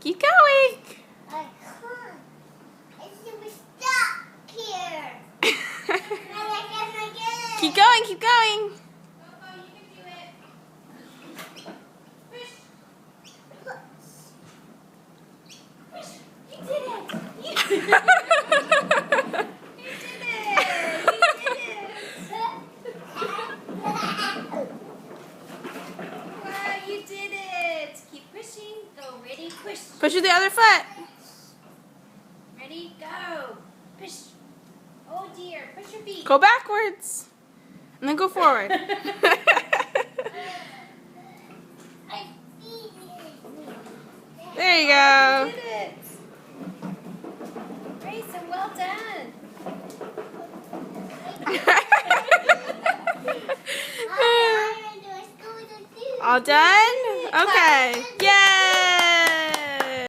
Keep going. I can't. It's stuck here. Keep going, keep going. Push with the other foot. Ready, go. Push. Oh dear, push your feet. Go backwards. And then go forward. There you go. You did it. Grayson, well done. All done? Okay. Yay!